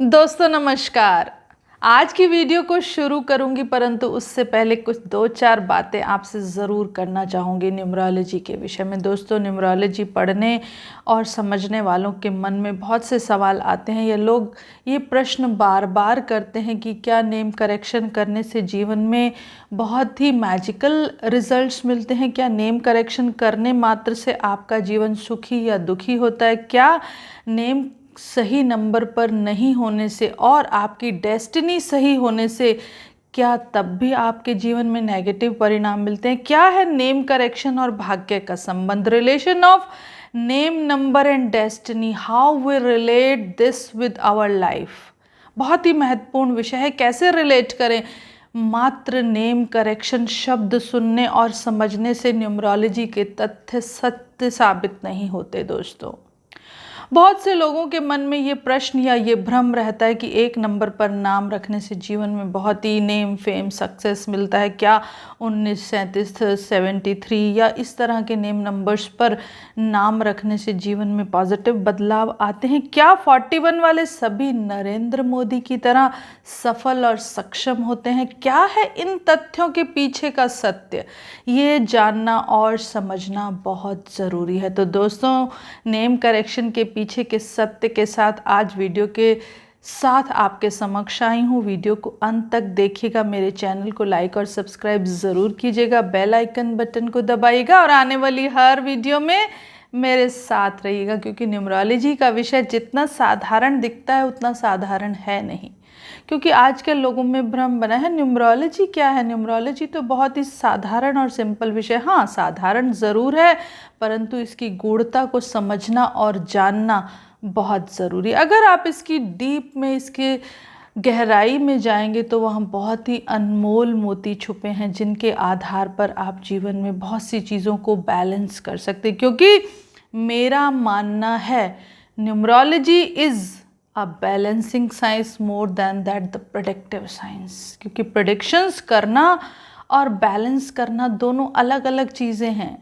दोस्तों नमस्कार। आज की वीडियो को शुरू करूंगी, परंतु उससे पहले कुछ दो चार बातें आपसे ज़रूर करना चाहूँगी न्यूमरोलॉजी के विषय में। दोस्तों, न्यूमरोलॉजी पढ़ने और समझने वालों के मन में बहुत से सवाल आते हैं। ये लोग ये प्रश्न बार बार करते हैं कि क्या नेम करेक्शन करने से जीवन में बहुत ही मैजिकल रिजल्ट्स मिलते हैं? क्या नेम करेक्शन करने मात्र से आपका जीवन सुखी या दुखी होता है? क्या नेम सही नंबर पर नहीं होने से और आपकी डेस्टिनी सही होने से क्या तब भी आपके जीवन में नेगेटिव परिणाम मिलते हैं? क्या है नेम करेक्शन और भाग्य का संबंध? Relation of name, number and destiny, how we relate this with our life. बहुत ही महत्वपूर्ण विषय है। कैसे रिलेट करें? मात्र नेम करेक्शन शब्द सुनने और समझने से न्यूमरोलॉजी के तथ्य सत्य साबित नहीं होते। दोस्तों, बहुत से लोगों के मन में ये प्रश्न या ये भ्रम रहता है कि एक नंबर पर नाम रखने से जीवन में बहुत ही नेम, फेम, सक्सेस मिलता है। क्या 1937, 73 या इस तरह के नेम नंबर्स पर नाम रखने से जीवन में पॉजिटिव बदलाव आते हैं? क्या 41 वाले सभी नरेंद्र मोदी की तरह सफल और सक्षम होते हैं? क्या है इन तथ्यों के पीछे का सत्य? ये जानना और समझना बहुत ज़रूरी है। तो दोस्तों, नेम करेक्शन के पीछे के सत्य के साथ आज वीडियो के साथ आपके समक्ष आई हूँ। वीडियो को अंत तक देखिएगा, मेरे चैनल को लाइक और सब्सक्राइब ज़रूर कीजिएगा, बेल आइकन बटन को दबाइएगा और आने वाली हर वीडियो में मेरे साथ रहिएगा, क्योंकि न्यूमरोलॉजी का विषय जितना साधारण दिखता है उतना साधारण है नहीं। क्योंकि आजकल लोगों में भ्रम बना है न्यूमरोलॉजी क्या है। न्यूमरोलॉजी तो बहुत ही साधारण और सिंपल विषय, हाँ साधारण ज़रूर है, परंतु इसकी गूढ़ता को समझना और जानना बहुत ज़रूरी। अगर आप इसकी डीप में, इसके गहराई में जाएंगे तो वहाँ बहुत ही अनमोल मोती छुपे हैं, जिनके आधार पर आप जीवन में बहुत सी चीज़ों को बैलेंस कर सकते हैं। क्योंकि मेरा मानना है numerology is a balancing science more than that the predictive science. क्योंकि प्रेडिक्शंस करना और बैलेंस करना दोनों अलग अलग चीज़ें हैं।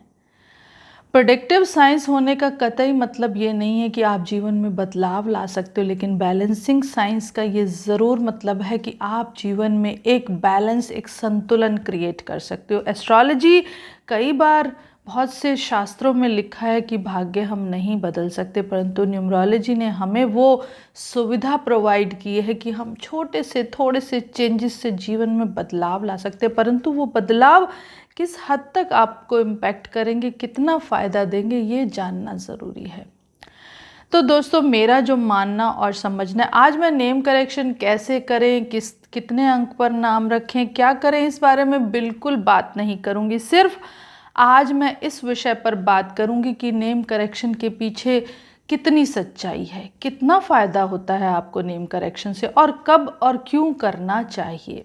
प्रेडिक्टिव साइंस होने का कतई मतलब ये नहीं है कि आप जीवन में बदलाव ला सकते हो, लेकिन बैलेंसिंग साइंस का ये ज़रूर मतलब है कि आप जीवन में एक बैलेंस, एक संतुलन क्रिएट कर सकते हो। एस्ट्रोलॉजी कई बार बहुत से शास्त्रों में लिखा है कि भाग्य हम नहीं बदल सकते, परंतु न्यूमरोलॉजी ने हमें वो सुविधा प्रोवाइड की है कि हम छोटे से थोड़े से चेंजेस से जीवन में बदलाव ला सकते हैं। परंतु वो बदलाव किस हद तक आपको इम्पैक्ट करेंगे, कितना फ़ायदा देंगे, ये जानना ज़रूरी है। तो दोस्तों, मेरा जो मानना और समझना है, आज मैं नेम करेक्शन कैसे करें, कितने अंक पर नाम रखें, क्या करें, इस बारे में बिल्कुल बात नहीं करूँगी। सिर्फ आज मैं इस विषय पर बात करूँगी कि नेम करेक्शन के पीछे कितनी सच्चाई है, कितना फ़ायदा होता है आपको नेम करेक्शन से, और कब और क्यों करना चाहिए।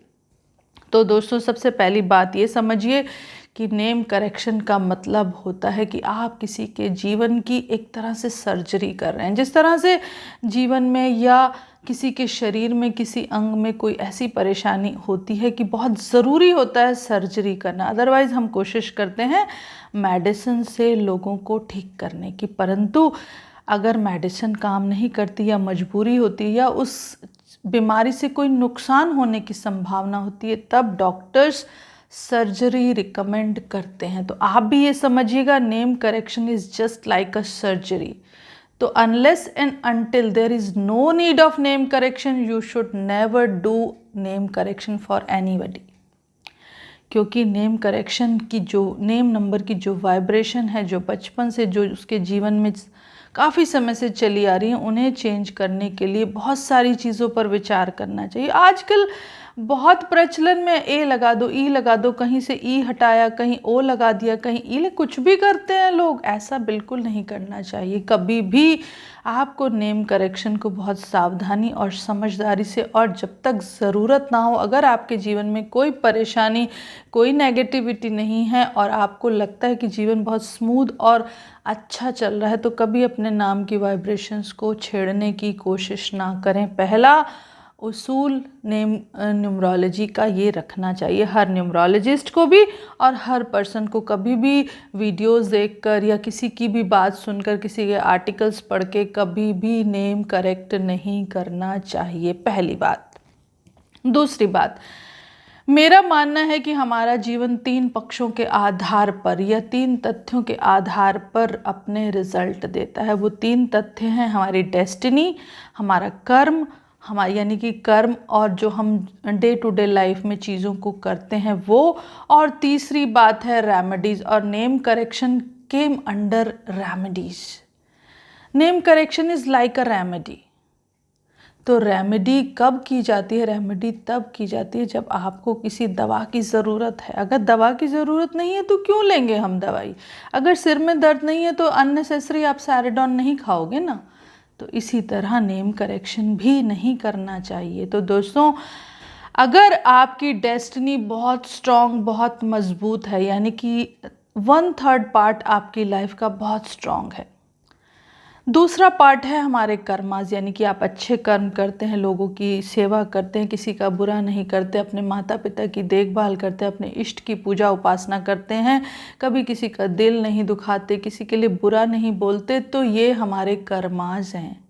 तो दोस्तों, सबसे पहली बात ये समझिए कि नेम करेक्शन का मतलब होता है कि आप किसी के जीवन की एक तरह से सर्जरी कर रहे हैं। जिस तरह से जीवन में या किसी के शरीर में किसी अंग में कोई ऐसी परेशानी होती है कि बहुत ज़रूरी होता है सर्जरी करना, अदरवाइज़ हम कोशिश करते हैं मेडिसिन से लोगों को ठीक करने की। परंतु अगर मेडिसिन काम नहीं करती या मजबूरी होती है या उस बीमारी से कोई नुकसान होने की संभावना होती है, तब डॉक्टर्स सर्जरी रिकमेंड करते हैं। तो आप भी ये समझिएगा, name correction is just like a surgery. तो unless and until there is no need of name correction, you should never do name correction for anybody. क्योंकि नेम करेक्शन की जो, नेम नंबर की जो वाइब्रेशन है, जो बचपन से जो उसके जीवन में काफ़ी समय से चली आ रही है, उन्हें चेंज करने के लिए बहुत सारी चीज़ों पर विचार करना चाहिए। आजकल बहुत प्रचलन में ए लगा दो, ई लगा दो, कहीं से ई हटाया, कहीं ओ लगा दिया, कहीं ई, कुछ भी करते हैं लोग। ऐसा बिल्कुल नहीं करना चाहिए। कभी भी आपको नेम करेक्शन को बहुत सावधानी और समझदारी से, और जब तक ज़रूरत ना हो, अगर आपके जीवन में कोई परेशानी, कोई नेगेटिविटी नहीं है और आपको लगता है कि जीवन बहुत स्मूथ और अच्छा चल रहा है, तो कभी अपने नाम की वाइब्रेशंस को छेड़ने की कोशिश ना करें। पहला उसूल न्यूमरोलॉजी का ये रखना चाहिए हर न्यूमरोलॉजिस्ट को भी और हर पर्सन को। कभी भी वीडियोस देखकर या किसी की भी बात सुनकर, किसी के आर्टिकल्स पढ़ के कभी भी नेम करेक्ट नहीं करना चाहिए, पहली बात। दूसरी बात, मेरा मानना है कि हमारा जीवन 3 पक्षों के आधार पर या 3 तथ्यों के आधार पर अपने रिजल्ट देता है। वो 3 तथ्य हैं हमारी डेस्टिनी, हमारा कर्म, हमारी यानी कि कर्म और जो हम डे टू डे लाइफ में चीज़ों को करते हैं वो, और तीसरी बात है रेमेडीज़। और name correction came under remedies. Name correction is like a remedy. तो रेमेडी कब की जाती है? रेमेडी तब की जाती है जब आपको किसी दवा की ज़रूरत है। अगर दवा की ज़रूरत नहीं है तो क्यों लेंगे हम दवाई? अगर सिर में दर्द नहीं है तो अननेसेसरी आप सैराडोन नहीं खाओगे ना। तो इसी तरह नेम करेक्शन भी नहीं करना चाहिए। तो दोस्तों, अगर आपकी डेस्टिनी बहुत स्ट्रॉन्ग, बहुत मजबूत है, यानी कि 1/3 पार्ट आपकी लाइफ का बहुत स्ट्रॉन्ग है, दूसरा पार्ट है हमारे कर्मास, यानी कि आप अच्छे कर्म करते हैं, लोगों की सेवा करते हैं, किसी का बुरा नहीं करते, अपने माता पिता की देखभाल करते हैं, अपने इष्ट की पूजा उपासना करते हैं, कभी किसी का दिल नहीं दुखाते, किसी के लिए बुरा नहीं बोलते, तो ये हमारे कर्मास हैं।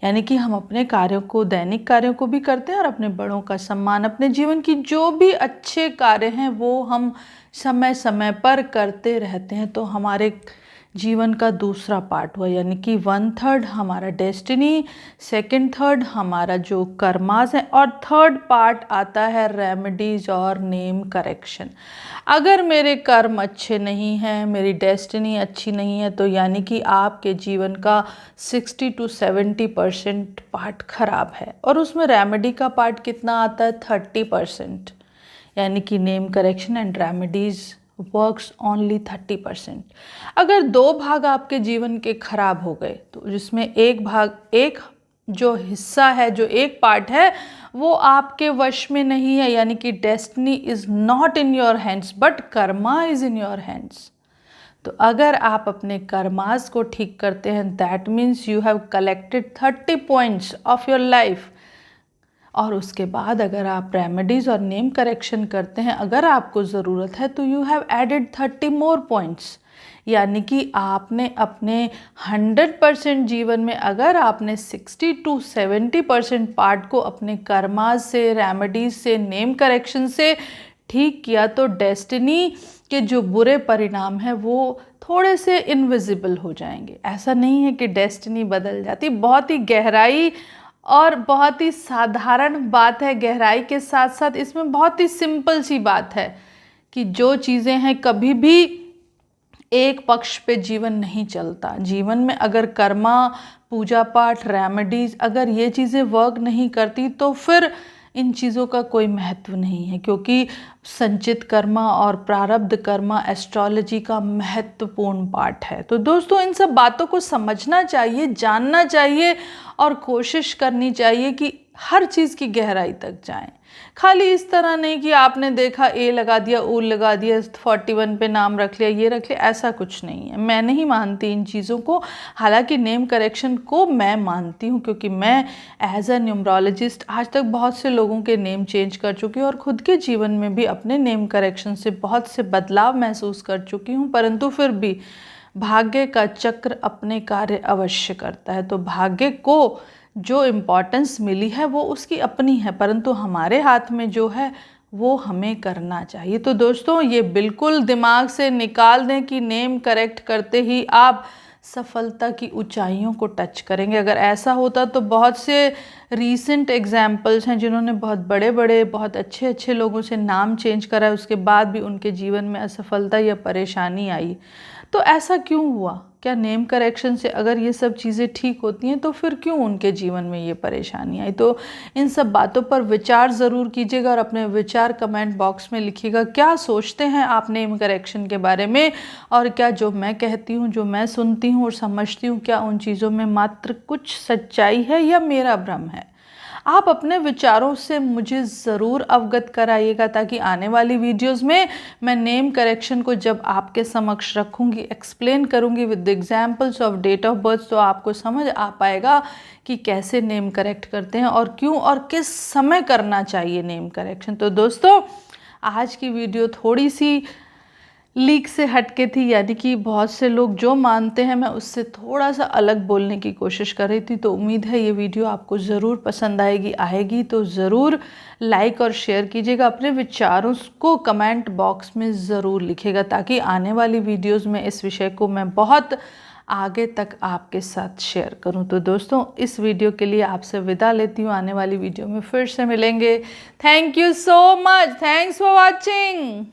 यानी कि हम अपने कार्यों को, दैनिक कार्यों को भी करते हैं और अपने बड़ों का सम्मान, अपने जीवन की जो भी अच्छे कार्य हैं वो हम समय समय पर करते रहते हैं। तो हमारे जीवन का दूसरा पार्ट हुआ, यानी कि 1/3 हमारा डेस्टिनी, 2/3 हमारा जो कर्मास है, और 3rd पार्ट आता है रेमेडीज और नेम करेक्शन। अगर मेरे कर्म अच्छे नहीं हैं, मेरी डेस्टिनी अच्छी नहीं है, तो यानी कि आपके जीवन का 60 to 70% पार्ट खराब है। और उसमें रेमेडी का पार्ट कितना आता है? 30%। यानी कि name correction and remedies works only 30%। अगर 2 भाग आपके जीवन के खराब हो गए, तो जिसमें एक जो हिस्सा है, जो एक पार्ट है, वो आपके वश में नहीं है, यानी कि destiny is not in your hands but Karma is in your hands. तो अगर आप अपने कर्मास को ठीक करते हैं, that means you have collected 30 points of your life. और उसके बाद अगर आप रेमेडीज़ और नेम करेक्शन करते हैं, अगर आपको ज़रूरत है, तो you have added 30 more points. यानी कि आपने अपने 100% जीवन में अगर आपने 60 to 70% पार्ट को अपने कर्मास से, रेमेडीज से, नेम करेक्शन से ठीक किया, तो डेस्टिनी के जो बुरे परिणाम हैं वो थोड़े से इनविजिबल हो जाएंगे। ऐसा नहीं है कि डेस्टिनी बदल जाती। बहुत ही गहराई और बहुत ही साधारण बात है, गहराई के साथ साथ इसमें बहुत ही सिंपल सी बात है कि जो चीज़ें हैं, कभी भी एक पक्ष पे जीवन नहीं चलता। जीवन में अगर कर्मा, पूजा पाठ, रेमेडीज, अगर ये चीज़ें वर्क नहीं करती तो फिर इन चीज़ों का कोई महत्व नहीं है, क्योंकि संचित कर्मा और प्रारब्ध कर्मा एस्ट्रोलॉजी का महत्वपूर्ण पार्ट है। तो दोस्तों, इन सब बातों को समझना चाहिए, जानना चाहिए और कोशिश करनी चाहिए कि हर चीज़ की गहराई तक जाएं। खाली इस तरह नहीं कि आपने देखा ए लगा दिया, ऊ लगा दिया, 41 पे नाम रख लिया, ये रख लिया, ऐसा कुछ नहीं है। मैं नहीं मानती इन चीज़ों को। हालांकि नेम करेक्शन को मैं मानती हूँ, क्योंकि मैं एज अ न्यूमरोलॉजिस्ट आज तक बहुत से लोगों के नेम चेंज कर चुकी हूँ और खुद के जीवन में भी अपने नेम करेक्शन से बहुत से बदलाव महसूस कर चुकी हूँ। परंतु फिर भी भाग्य का चक्र अपने कार्य अवश्य करता है। तो भाग्य को जो इम्पोर्टेंस मिली है वो उसकी अपनी है, परंतु हमारे हाथ में जो है वो हमें करना चाहिए। तो दोस्तों, ये बिल्कुल दिमाग से निकाल दें कि नेम करेक्ट करते ही आप सफलता की ऊंचाइयों को टच करेंगे। अगर ऐसा होता तो बहुत से रीसेंट एग्जाम्पल्स हैं जिन्होंने बहुत बड़े बड़े, बहुत अच्छे अच्छे लोगों से नाम चेंज करा, उसके बाद भी उनके जीवन में असफलता या परेशानी आई। तो ऐसा क्यों हुआ? क्या नेम करेक्शन से अगर ये सब चीज़ें ठीक होती हैं तो फिर क्यों उनके जीवन में ये परेशानी आई? तो इन सब बातों पर विचार ज़रूर कीजिएगा और अपने विचार कमेंट बॉक्स में लिखिएगा। क्या सोचते हैं आप नेम करेक्शन के बारे में, और क्या जो मैं कहती हूँ, जो मैं सुनती हूँ और समझती हूँ, क्या उन चीज़ों में मात्र कुछ सच्चाई है या मेरा भ्रम है? आप अपने विचारों से मुझे ज़रूर अवगत कराइएगा, ताकि आने वाली वीडियोस में मैं नेम करेक्शन को जब आपके समक्ष रखूँगी, एक्सप्लेन करूँगी with examples of date of birth, तो आपको समझ आ पाएगा कि कैसे नेम करेक्ट करते हैं और क्यों और किस समय करना चाहिए नेम करेक्शन। तो दोस्तों, आज की वीडियो थोड़ी सी लीक से हटके थी, यानी कि बहुत से लोग जो मानते हैं मैं उससे थोड़ा सा अलग बोलने की कोशिश कर रही थी। तो उम्मीद है ये वीडियो आपको ज़रूर पसंद आएगी तो ज़रूर लाइक और शेयर कीजिएगा। अपने विचारों को कमेंट बॉक्स में ज़रूर लिखिएगा, ताकि आने वाली वीडियोज़ में इस विषय को मैं बहुत आगे तक आपके साथ शेयर करूं। तो दोस्तों, इस वीडियो के लिए आपसे विदा लेती हूं। आने वाली वीडियो में फिर से मिलेंगे। Thank you so much, thanks for watching.